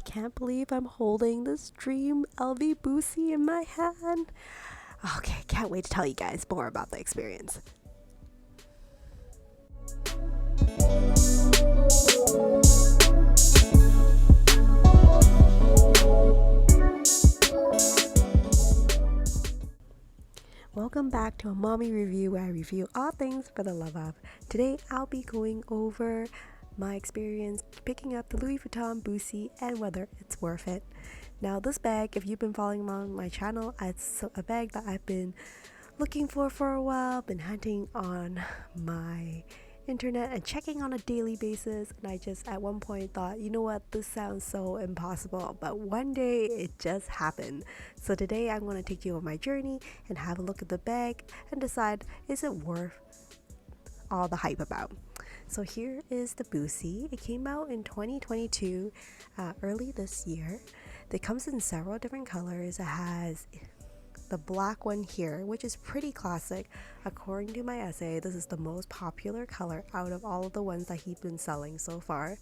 can't believe I'm holding this dream LV Buci in my hand. Okay, can't wait to tell you guys more about the experience. Welcome back to a mommy review where I review all things for the love of. Today I'll be going over my experience picking up the Louis Vuitton Buci and whether it's worth it. Now this bag, if you've been following on my channel, it's a bag that I've been looking for a while, been hunting on my internet and checking on a daily basis, and I just at one point thought, you know what, this sounds so impossible, but one day it just happened. So today I'm going to take you on my journey and have a look at the bag and decide, is it worth all the hype about? So here is the Buci. It came out in 2022, early this year. It comes in several different colors. It has the black one here, which is pretty classic. According to my essay, this is the most popular color out of all of the ones that he's been selling so far.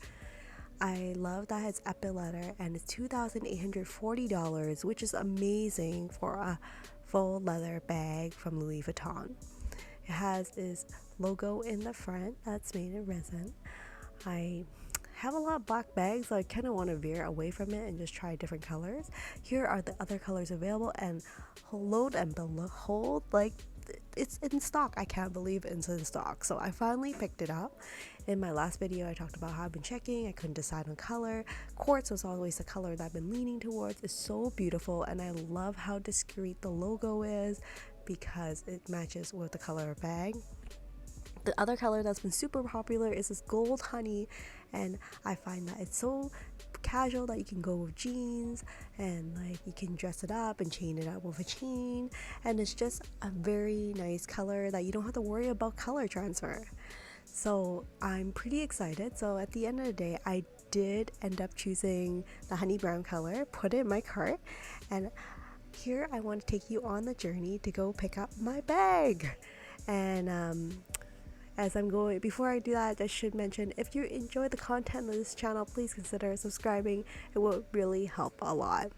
I love that it's epileather and it's $2,840, which is amazing for a full leather bag from Louis Vuitton. It has this logo in the front that's made in resin. I have a lot of black bags, so I kind of want to veer away from it and just try different colors. Here are the other colors available, and load and behold, like, it's in stock. I can't believe it's in stock. So I finally picked it up. In my last video I talked about how I've been checking. I couldn't decide on color. Quartz was always the color that I've been leaning towards. It's so beautiful, and I love how discreet the logo is because it matches with the color of bag. The other color that's been super popular is this gold honey, and I find that it's so casual that you can go with jeans and like you can dress it up and chain it up with a chain, and it's just a very nice color that you don't have to worry about color transfer. So I'm pretty excited. So at the end of the day, I did end up choosing the honey brown color, put it in my cart, and here I want to take you on the journey to go pick up my bag. And as I'm going, before I do that, I should mention, if you enjoy the content of this channel, please consider subscribing. It will really help a lot.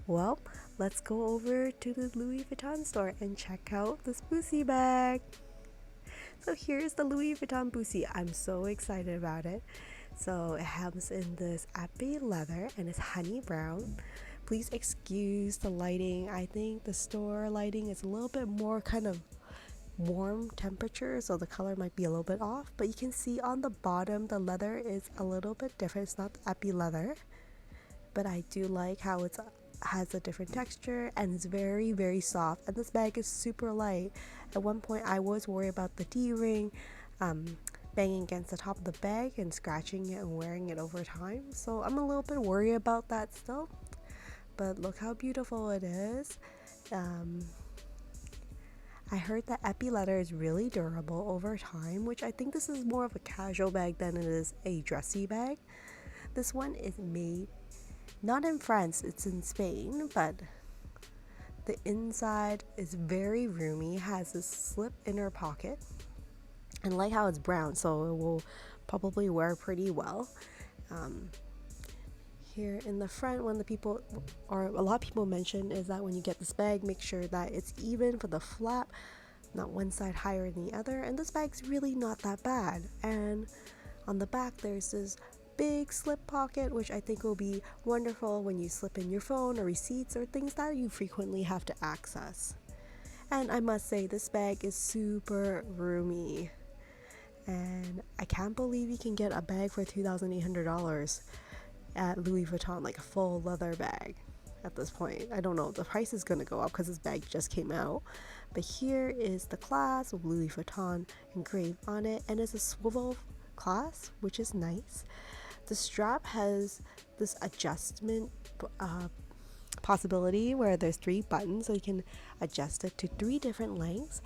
Well, let's go over to the Louis Vuitton store and check out this Buci bag. So here's the Louis Vuitton Buci. I'm so excited about it. So it comes in this epileather and it's honey brown. Please excuse the lighting. I think the store lighting is a little bit more kind of warm temperature, so the color might be a little bit off, but you can see on the bottom the leather is a little bit different. It's not epileather, but I do like how it has a different texture and it's very, very soft, and this bag is super light. At one point I was worried about the D-ring banging against the top of the bag and scratching it and wearing it over time, so I'm a little bit worried about that still, but look how beautiful it is. I heard that epileather is really durable over time, which I think this is more of a casual bag than it is a dressy bag. This one is made not in France, it's in Spain, but the inside is very roomy, has this slip inner pocket, and like how it's brown, so it will probably wear pretty well. Here in the front, a lot of people mention is that when you get this bag, make sure that it's even for the flap, not one side higher than the other, and this bag's really not that bad. And on the back there's this big slip pocket, which I think will be wonderful when you slip in your phone or receipts or things that you frequently have to access. And I must say, this bag is super roomy, and I can't believe you can get a bag for $2,800 at Louis Vuitton, like a full leather bag. At this point, I don't know, the price is gonna go up because this bag just came out, but here is the clasp with Louis Vuitton engraved on it, and it's a swivel clasp, which is nice. The strap has this adjustment possibility where there's 3 buttons, so you can adjust it to 3 different lengths.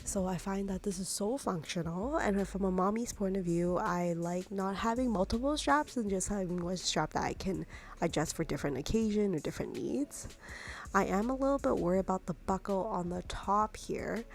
So I find that this is so functional, and from a mommy's point of view, I like not having multiple straps and just having one strap that I can adjust for different occasion or different needs. I am a little bit worried about the buckle on the top here.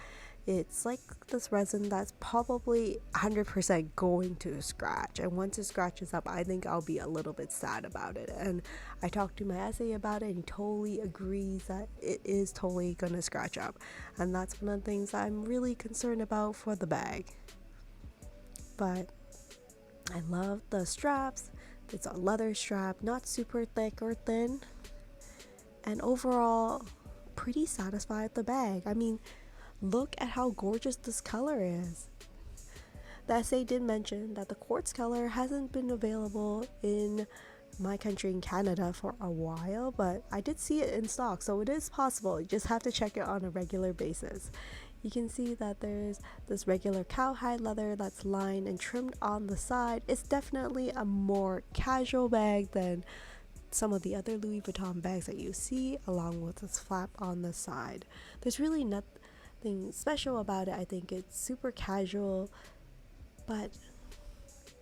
It's like this resin that's probably 100% going to scratch, and once it scratches up, I think I'll be a little bit sad about it. And I talked to my essay about it, and he totally agrees that it is totally gonna scratch up, and that's one of the things I'm really concerned about for the bag. But I love the straps. It's a leather strap, not super thick or thin, and overall pretty satisfied with the bag. I mean, look at how gorgeous this color is. The essay did mention that the quartz color hasn't been available in my country in Canada for a while, but I did see it in stock, so it is possible. You just have to check it on a regular basis. You can see that there's this regular cowhide leather that's lined and trimmed on the side. It's definitely a more casual bag than some of the other Louis Vuitton bags that you see, along with this flap on the side. There's really nothing special about it. I think it's super casual, but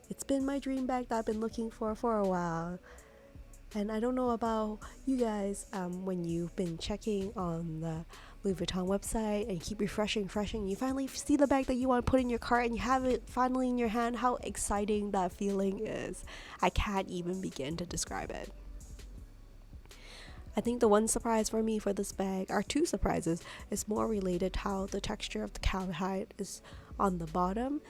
it's been my dream bag that I've been looking for a while. And I don't know about you guys, when you've been checking on the Louis Vuitton website and keep refreshing, you finally see the bag that you want to put in your cart and you have it finally in your hand. How exciting that feeling is. I can't even begin to describe it. I think the one surprise for me for this bag, are two surprises. It's more related to how the texture of the cowhide is on the bottom.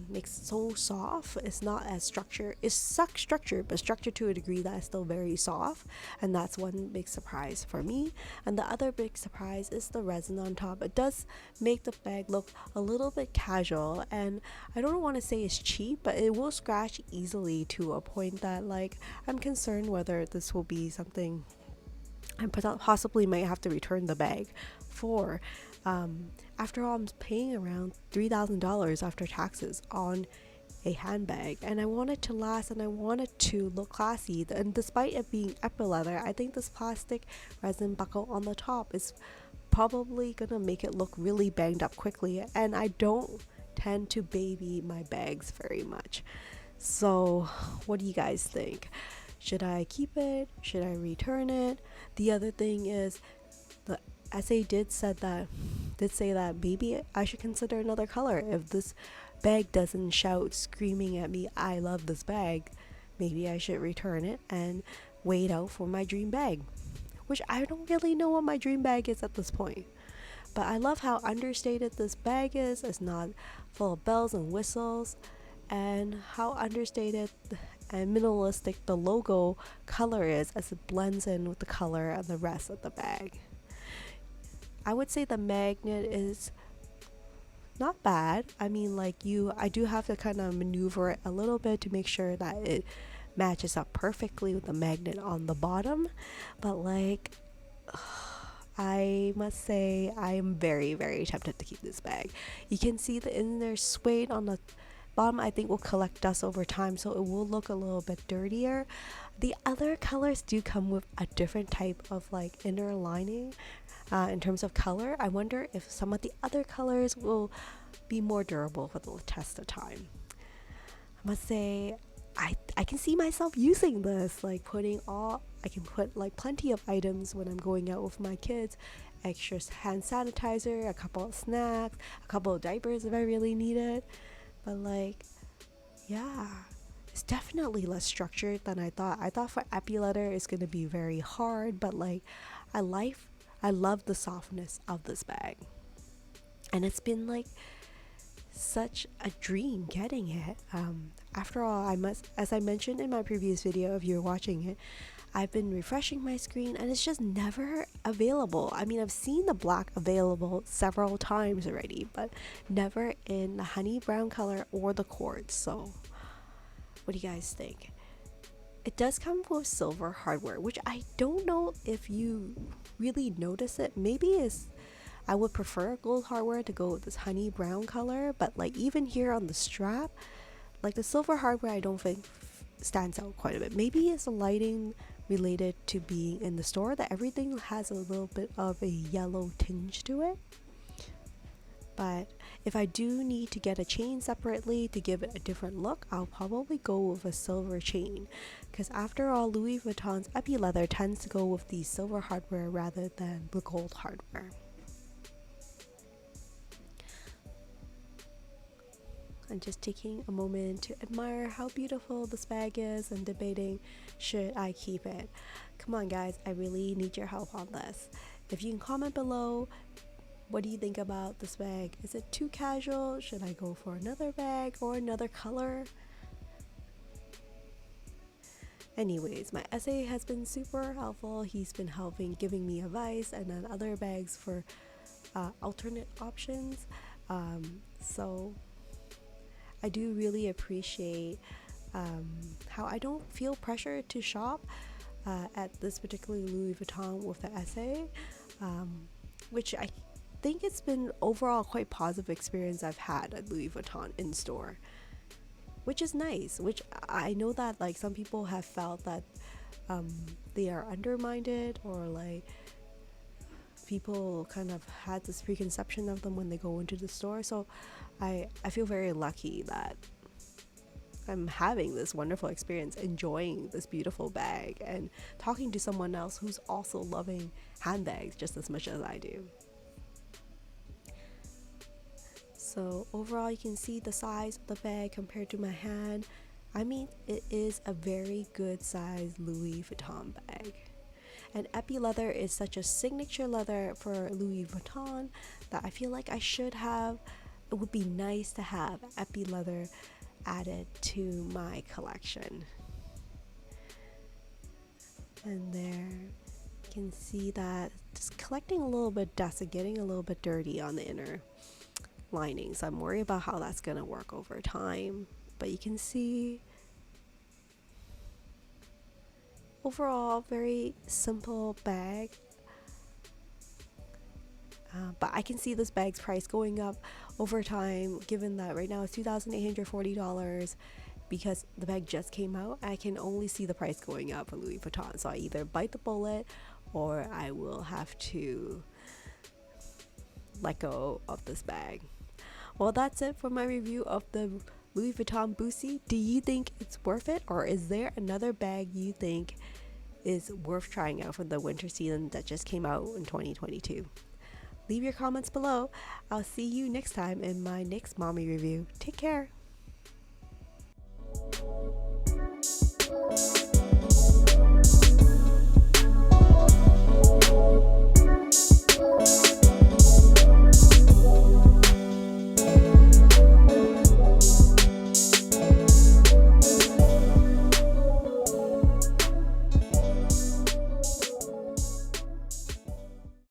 Makes it so soft. It's not as structured. It's structured, but structured to a degree that is still very soft, and that's one big surprise for me. And the other big surprise is the resin on top. It does make the bag look a little bit casual, and I don't want to say it's cheap, but it will scratch easily to a point that, like, I'm concerned whether this will be something I possibly might have to return the bag for. After all, I'm paying around $3,000 after taxes on a handbag, and I want it to last and I want it to look classy. And despite it being epaulet leather, I think this plastic resin buckle on the top is probably gonna make it look really banged up quickly, and I don't tend to baby my bags very much. So what do you guys think? Should I keep it? Should I return it? The other thing is, the essay did say that maybe I should consider another color. If this bag doesn't shout screaming at me, I love this bag, maybe I should return it and wait out for my dream bag, which I don't really know what my dream bag is at this point. But I love how understated this bag is. It's not full of bells and whistles, and how understated and minimalistic the logo color is as it blends in with the color and the rest of the bag. I would say the magnet is not bad. I mean, I do have to kind of maneuver it a little bit to make sure that it matches up perfectly with the magnet on the bottom. But I must say I am very, very tempted to keep this bag. You can see the inner suede on the bottom. I think will collect dust over time, so it will look a little bit dirtier. The other colors do come with a different type of inner lining in terms of color. I wonder if some of the other colors will be more durable for the test of time. I must say I can see myself using this, I can put plenty of items when I'm going out with my kids. Extra hand sanitizer, a couple of snacks, a couple of diapers if I really need it. But yeah, it's definitely less structured than I thought. I thought for epaulet leather it's gonna be very hard, but I love the softness of this bag, and it's been such a dream getting it. After all, as I mentioned in my previous video, if you're watching it, I've been refreshing my screen and it's just never available. I mean, I've seen the black available several times already, but never in the honey brown color or the quartz. So what do you guys think? It does come with silver hardware, which I don't know if you really notice it. Maybe I would prefer gold hardware to go with this honey brown color, but even here on the strap, the silver hardware I don't think stands out quite a bit. Maybe it's the lighting related to being in the store, that everything has a little bit of a yellow tinge to it. But if I do need to get a chain separately to give it a different look, I'll probably go with a silver chain, because after all, Louis Vuitton's epaulet leather tends to go with the silver hardware rather than the gold hardware. and just taking a moment to admire how beautiful this bag is and debating, should I keep it? Come on guys, I really need your help on this. If you can comment below, what do you think about this bag? Is it too casual? Should I go for another bag or another color? Anyways, my essay has been super helpful. He's been giving me advice, and then other bags for alternate options. So I do really appreciate how I don't feel pressure to shop at this particular Louis Vuitton with the essay, which I think it's been overall quite positive experience I've had at Louis Vuitton in store, which is nice. Which I know that like some people have felt that they are undermined, or like people kind of had this preconception of them when they go into the store. So I feel very lucky that I'm having this wonderful experience, enjoying this beautiful bag and talking to someone else who's also loving handbags just as much as I do. So overall, you can see the size of the bag compared to my hand. I mean, it is a very good size Louis Vuitton bag. And epi leather is such a signature leather for Louis Vuitton that I feel like it would be nice to have epi leather added to my collection. And there you can see that just collecting a little bit dust and getting a little bit dirty on the inner lining, so I'm worried about how that's gonna work over time. But you can see overall very simple bag, but I can see this bag's price going up over time, given that right now it's $2,840 because the bag just came out. I can only see the price going up for Louis Vuitton, so I either bite the bullet or I will have to let go of this bag. Well, that's it for my review of the Louis Vuitton Buci. Do you think it's worth it, or is there another bag you think is worth trying out for the winter season that just came out in 2022? Leave your comments below. I'll see you next time in my next mommy review. Take care.